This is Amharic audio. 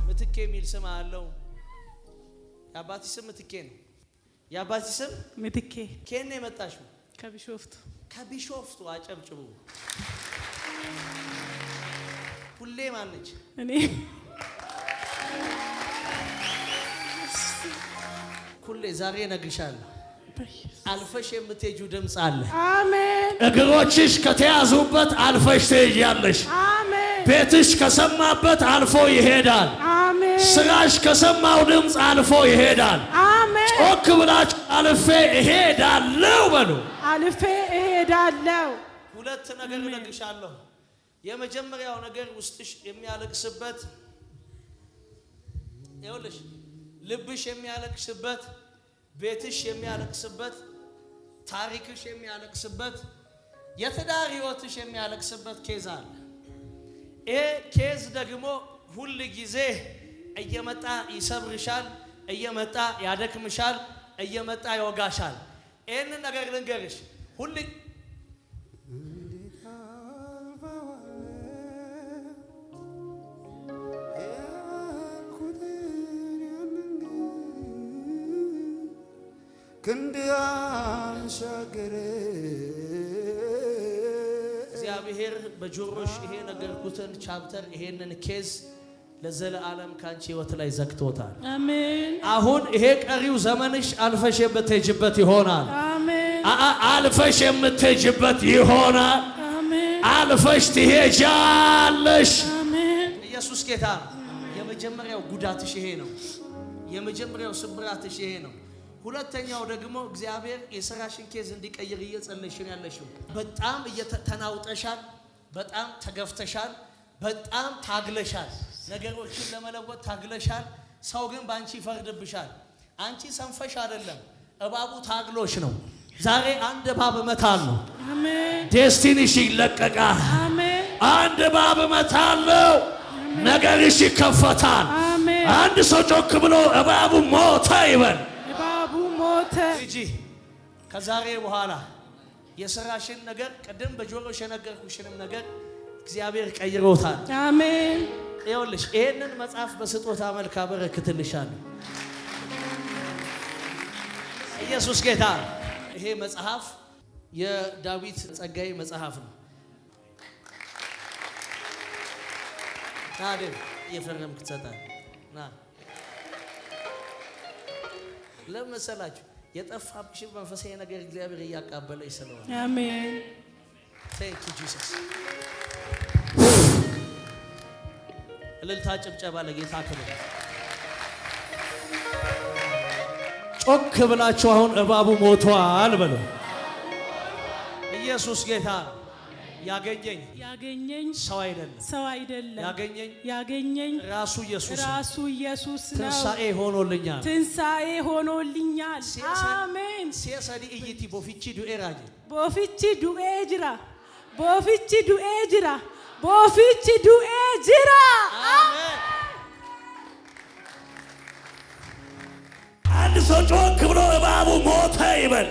ምትኬ የሚል ስም አለው። የአባቴ ስም ምትኬ ነው። የአባቴ ስም ምትኬ። ከየት ነው የመጣሽው? ከቢሾፍቱ። ከቢሾፍቱ። አጨብጭቡ። ሁሌ ማነች? እኔ ሁሌ ዛሬ እነግርሻለሁ፣ አልፈሽ የምትሄጂው ድምፅ አለ። አሜን። እግሮችሽ ከተያዙበት አልፈሽ ትሄጃለሽ። አሜን። ቤትሽ ከሰማበት አልፎ ይሄዳል። አሜን። ስራሽ ከሰማው ድምፅ አልፎ ይሄዳል። አሜን። ጮክ ብላችሁ አልፌ እሄዳለሁ በሉ። አልፌ እሄዳለሁ። ሁለት ነገር እነግርሻለሁ። የመጀመሪያው ነገር ውስጥሽ የሚያለቅስበት ይኸውልሽ፣ ልብሽ የሚያለቅስበት፣ ቤትሽ የሚያለቅስበት፣ ታሪክሽ የሚያለቅስበት፣ የትዳር ህይወትሽ የሚያለቅስበት ኬዝ አለ። ይሄ ኬዝ ደግሞ ሁል ጊዜ እየመጣ ይሰብርሻል፣ እየመጣ ያደክምሻል፣ እየመጣ ይወጋሻል። ይህንን ነገር ልንገርሽ፣ ሁል እግዚአብሔር በጆሮሽ ይሄ ነገርኩትን ቻፕተር ይሄንን ኬዝ ለዘለዓለም ካንቺ ህይወት ላይ ዘግቶታል። አሜን። አሁን ይሄ ቀሪው ዘመንሽ አልፈሽ የምትሄጂበት ይሆናል። አሜን። አልፈሽ የምትሄጂበት ይሆናል። አሜን። አልፈሽ ትሄጃለሽ። አሜን። ኢየሱስ ጌታ ነው። የመጀመሪያው ጉዳትሽ ይሄ ነው። የመጀመሪያው ስብራትሽ ይሄ ነው። ሁለተኛው ደግሞ እግዚአብሔር የሥራሽን ኬዝ እንዲቀይር እየጸለይሽ ያለሽው። በጣም ተናውጠሻል፣ በጣም ተገፍተሻል፣ በጣም ታግለሻል። ነገሮችን ለመለወጥ ታግለሻል። ሰው ግን ባንቺ ይፈርድብሻል። አንቺ ሰንፈሽ አይደለም፣ እባቡ ታግሎሽ ነው። ዛሬ አንድ እባብ እመታለሁ። አሜን። ዴስቲኒሽ ይለቀቃል። አሜን። አንድ እባብ እመታለሁ። ነገርሽ ይከፈታል። አሜን። አንድ ሰው ጮክ ብሎ እባቡ ሞተ ይበል። እጂ ከዛሬ በኋላ የሥራሽን ነገር ቀደም በጆሮሽ የነገርኩሽንም ነገር እግዚአብሔር ቀይሮታል። አሜን። ይኸውልሽ ይሄንን መጽሐፍ በስጦታ መልክ አበረክትልሻለሁ። ኢየሱስ ጌታ። ይሄ መጽሐፍ የዳዊት ጸጋዬ መጽሐፍ ነው። ታዲያ የፈረምክ ትሰጣለህ ና ለመሰላችሁ የጠፋብሽን መንፈሳዊ ነገር እግዚአብሔር እያቃበለሽ ስለሆነ። አሜን። Thank you Jesus። እልልታ ጭብጨባ ለጌታ ክብር። ጮክ ብላችሁ አሁን እባቡ ሞቷል በሉ። ኢየሱስ ጌታ ነው። ያገኘኝ ሰው አይደለም። ያገኘኝ ራሱ ኢየሱስ ነው። ትንሣኤ ሆኖልኛል። አሜን። ሲሰዲ እይቲ ቦፊቺ ዱኤራጅ ቦፊቺ ዱኤ ጅራ። አሜን። አንድ ሰው ጮክ ብሎ እባቡ ሞተ ይበል።